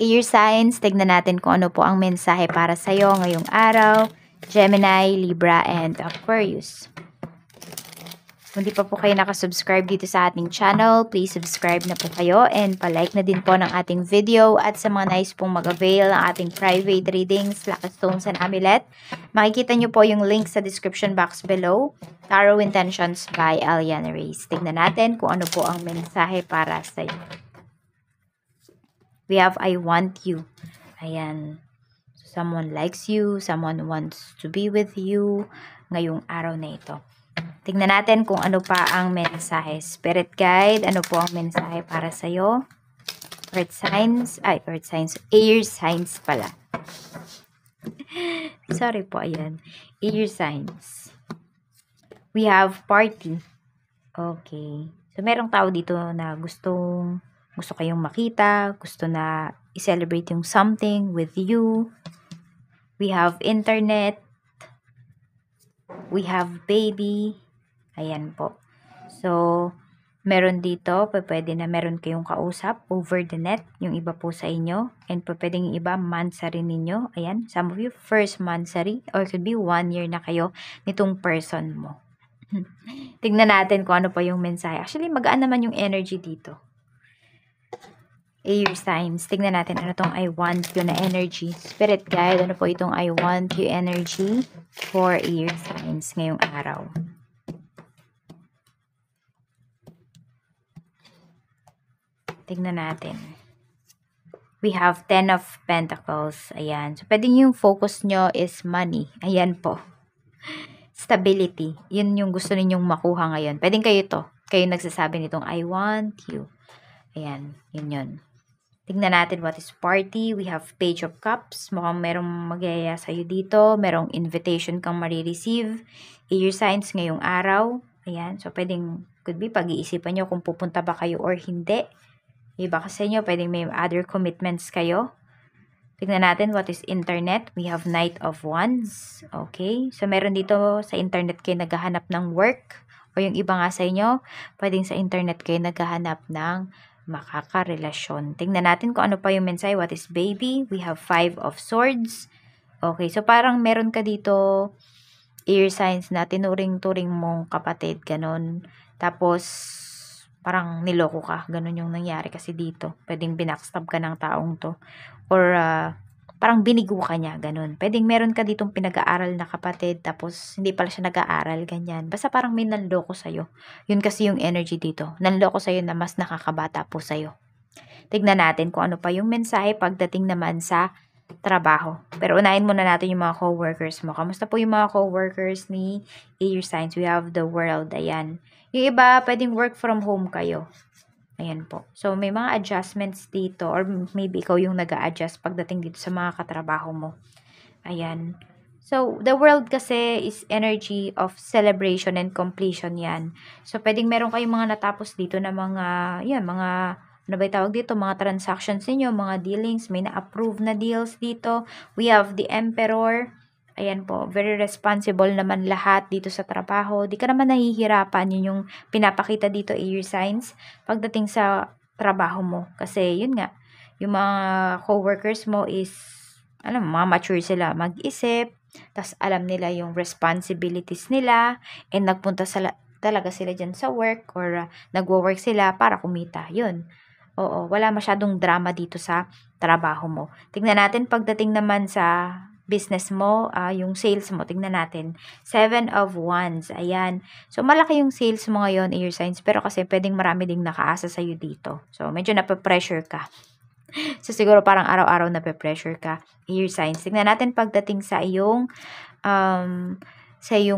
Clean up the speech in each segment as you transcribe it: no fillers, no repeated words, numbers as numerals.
Air signs, tignan natin kung ano po ang mensahe para sa'yo ngayong araw. Gemini, Libra, and Aquarius. Kung di pa po kayo nakasubscribe dito sa ating channel, please subscribe na po kayo and palike na din po ng ating video. At sa mga nice pong mag-avail ng ating private readings, Lucky Stones and Amulet, makikita nyo po yung link sa description box below. Tarot Intentions by Eliana Reyes. Tignan natin kung ano po ang mensahe para sa iyo. We have I want you. Ayan. So, someone likes you, someone wants to be with you ngayong araw na ito. Tignan natin kung ano pa ang mensahe. Spirit guide, ano po ang mensahe para sa'yo? Earth signs, air signs pala. Sorry po, ayan. Air signs. We have party. Okay. So, merong tao dito na gusto kayong makita, gusto na i-celebrate yung something with you. We have internet. We have baby. Ayan po. So, meron dito, pwede na meron kayong kausap over the net, yung iba po sa inyo. And pwedeng yung iba, mansari ninyo. Ayan, some of you, first mansari. Or could be 1 year na kayo nitong person mo. Tignan natin kung ano pa yung mensahe. Actually, magaan naman yung energy dito. Air signs. Tignan natin ano tong I want you na energy. Spirit guide, ano po itong I want you energy for air signs ngayong araw. Tignan natin. We have 10 of Pentacles. Ayan. So, pwede yung focus nyo is money. Ayan po. Stability. Yun yung gusto ninyong makuha ngayon. Pwedeng kayo to. Kayo nagsasabi nitong I want you. Ayan. Yun yun. Tignan natin what is party. We have Page of Cups. Mukhang merong magyaya sa'yo dito. Merong invitation kang marireceive. Air signs ngayong araw. Ayan. So, pwedeng, could be, pag-iisipan nyo kung pupunta ba kayo or hindi. Iba kasi nyo, pwedeng may other commitments kayo. Tignan natin what is internet. We have Knight of Wands. Okay. So, meron dito sa internet kayo naghahanap ng work. O yung iba nga sa inyo, pwedeng sa internet kayo naghahanap ng makakarelasyon. Tingnan natin kung ano pa yung mensahe. What is baby? We have 5 of Swords. Okay. So, parang meron ka dito air signs na tinuring-turing mong kapatid. Ganon. Tapos, parang niloko ka. Ganon yung nangyari kasi dito. Pwedeng binackstab ka ng taong to. Or parang binigo ka niya. Ganon. Pwedeng meron ka ditong pinag-aaral na kapatid. Tapos hindi pala siya nag-aaral. Ganyan. Basta parang may nanloko sa'yo. Yun kasi yung energy dito. Nanloko sa'yo na mas nakakabata po sa'yo. Tignan natin kung ano pa yung mensahe pagdating naman sa trabaho. Pero unahin muna natin yung mga co-workers mo. Kamusta po yung mga co-workers ni air signs? We have the world. Ayan. Yung iba, pwedeng work from home kayo. Ayan po. So, may mga adjustments dito or maybe ikaw yung nag-a-adjust pagdating dito sa mga katrabaho mo. Ayan. So, the world kasi is energy of celebration and completion yan. So, pwedeng meron kayong mga natapos dito na mga, yan, mga, ano ba tawag dito? Mga transactions ninyo, mga dealings, may na-approve na deals dito. We have the Emperor. Ayan po, very responsible naman lahat dito sa trabaho. Di ka naman nahihirapan, yun yung pinapakita dito, air signs, pagdating sa trabaho mo. Kasi yun nga, yung mga co-workers mo is, alam mo, mga mature sila mag-isip, tas alam nila yung responsibilities nila, and nagpunta talaga sila dyan sa work, or nagwo-work sila para kumita. Yun. Oo, wala masyadong drama dito sa trabaho mo. Tingnan natin pagdating naman sa business mo, yung sales mo, tingnan natin. 7 of Wands, ayan. So, malaki yung sales mo ngayon, air signs, pero kasi pwedeng marami ding nakaasa sa'yo dito. So, medyo nape-pressure ka. So, siguro parang araw-araw nape-pressure ka, air signs. Tingnan natin pagdating sa iyong,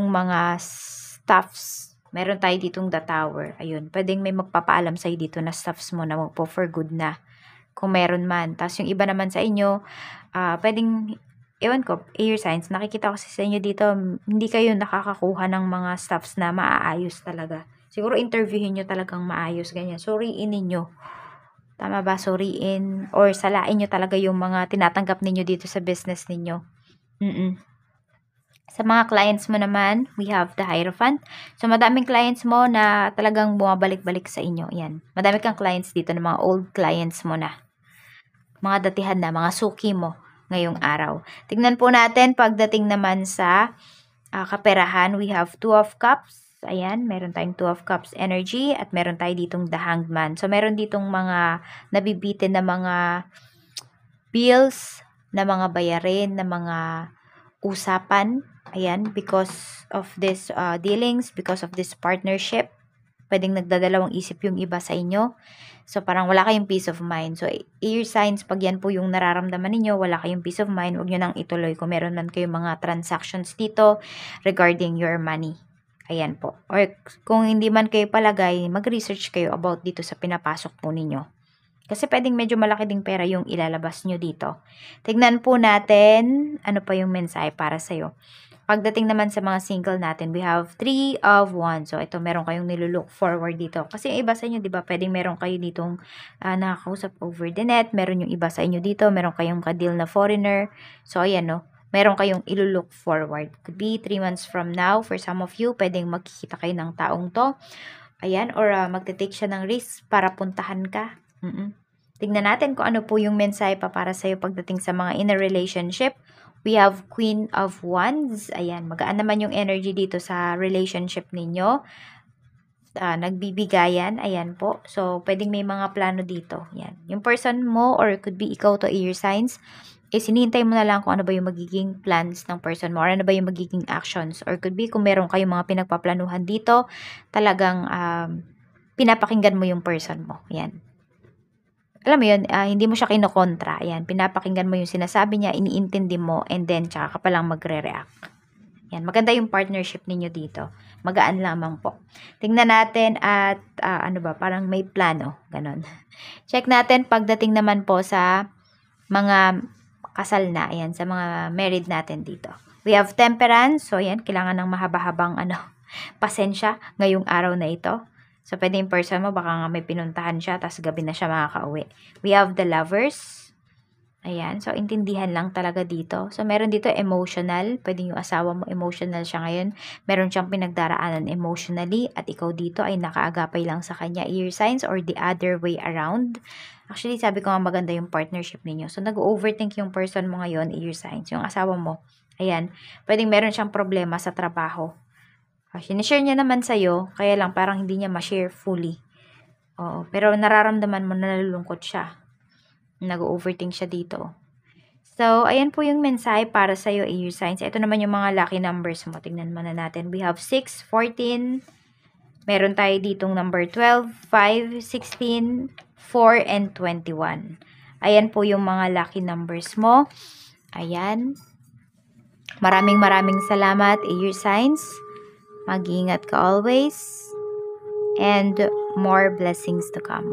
mga stuffs. Meron tayo ditong the tower. Ayun, pwedeng may magpapaalam sa'yo dito na stuffs mo na magpo for good na. Kung meron man. Tapos yung iba naman sa inyo, pwedeng, ewan ko, air signs, nakikita ko sa inyo dito, hindi kayo nakakakuha ng mga stuffs na maaayos talaga. Siguro interviewin nyo talagang maayos, ganyan. Suriin ninyo. Tama ba? Suriin or salain nyo talaga yung mga tinatanggap ninyo dito sa business ninyo. Sa mga clients mo naman, we have the Hierophant. So, madaming clients mo na talagang bumabalik-balik sa inyo. Yan. Madami kang clients dito na mga old clients mo na. mga datihan na, mga suki mo ngayong araw. Tignan po natin pagdating naman sa kaperahan, we have 2 of cups. Ayan, meron tayong 2 of cups energy at meron tayo ditong the hanged man. So, meron ditong mga nabibitin na mga bills, na mga bayarin, na mga usapan. Ayan, because of this dealings, because of this partnership. Pwedeng nagdadalawang isip yung iba sa inyo. So, parang wala kayong peace of mind. So, air signs, pag yan po yung nararamdaman ninyo, wala kayong peace of mind, huwag nyo nang ituloy kung meron man kayong mga transactions dito regarding your money. Ayan po. Or kung hindi man kayo palagay, mag-research kayo about dito sa pinapasok po ninyo. Kasi pwedeng medyo malaki ding pera yung ilalabas nyo dito. Tignan po natin ano pa yung mensahe para sa'yo. Pagdating naman sa mga single natin, we have 3 of Wands. So, ito, meron kayong nilulook forward dito. Kasi yung iba sa inyo, di ba, pwedeng meron kayo ditong nakakausap over the net. Meron yung iba sa inyo dito. Meron kayong ka-deal na foreigner. So, ayan, no. Meron kayong ilulook forward. Could be 3 months from now. For some of you, pwedeng magkikita kayo ng taong to. Ayan, or magte-take siya ng risk para puntahan ka. Tignan natin kung ano po yung mensahe pa para sa'yo pagdating sa mga in a relationship. We have Queen of Wands. Ayan, magaan naman yung energy dito sa relationship ninyo. Nagbibigayan. Ayan po. So, pwedeng may mga plano dito. Ayan. Yung person mo or could be ikaw to air signs, hinihintay mo na lang kung ano ba yung magiging plans ng person mo or ano ba yung magiging actions. Or could be kung meron kayong mga pinagpaplanuhan dito, talagang pinapakinggan mo yung person mo. Ayan. Alam mo yun, hindi mo siya kinokontra. Ayan, pinapakinggan mo yung sinasabi niya, iniintindi mo, and then tsaka ka palang magre-react. Ayan, maganda yung partnership ninyo dito. Magaan lamang po. Tingnan natin at ano ba, parang may plano. Ganon. Check natin pagdating naman po sa mga kasal na. Ayan, sa mga married natin dito. We have temperance. So, ayan, kailangan ng mahaba-habang pasensya ngayong araw na ito. So, pwede yung person mo, baka nga may pinuntahan siya, tapos gabi na siya makakauwi. We have the lovers. Ayan. So, intindihan lang talaga dito. So, meron dito emotional. Pwede yung asawa mo, emotional siya ngayon. Meron siyang pinagdaraanan emotionally. At ikaw dito ay nakaagapay lang sa kanya. Ear signs or the other way around. Actually, sabi ko nga maganda yung partnership ninyo. So, nag-overthink yung person mo ngayon, ear signs. Yung asawa mo. Ayan. Pwedeng meron siyang problema sa trabaho. Sinishare niya naman sa'yo, kaya lang parang hindi niya ma-share fully. Oo, pero nararamdaman mo na nalulungkot siya. Nag-overthink siya dito. So, ayan po yung mensahe para sa'yo, air signs. Ito naman yung mga lucky numbers mo. Tingnan muna natin. We have 6, 14. Meron tayo ditong number 12, 5, 16, 4, and 21. Ayan po yung mga lucky numbers mo. Ayan. Maraming salamat, air signs. Mag-iingat ka always. And more blessings to come.